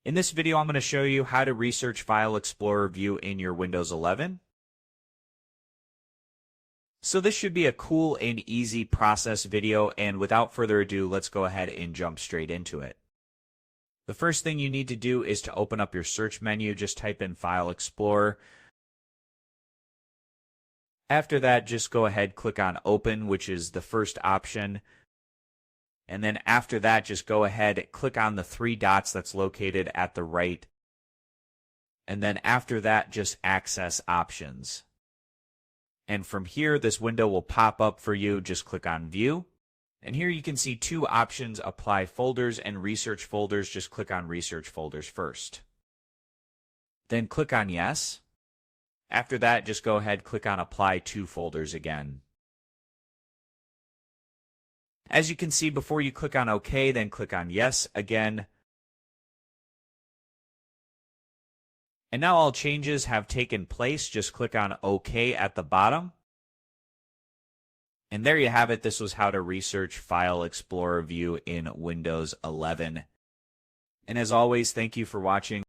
In this video, I'm going to show you how to research File Explorer view in your Windows 11. So this should be a cool and easy process video, and without further ado, let's go ahead and jump straight into it. The first thing you need to do is to open up your search menu. Just type in File Explorer. After that, just go ahead, click on Open, which is the first option. And then after that, just go ahead, click on the three dots that's located at the right. And then after that, just access options. And from here, this window will pop up for you. Just click on View. And here you can see two options, Apply Folders and Research Folders. Just click on Research Folders first. Then click on Yes. After that, just go ahead, click on Apply to Folders again. As you can see, before you click on OK, then click on Yes again. And now all changes have taken place. Just click on OK at the bottom. And there you have it. This was how to research File Explorer view in Windows 11. And as always, thank you for watching.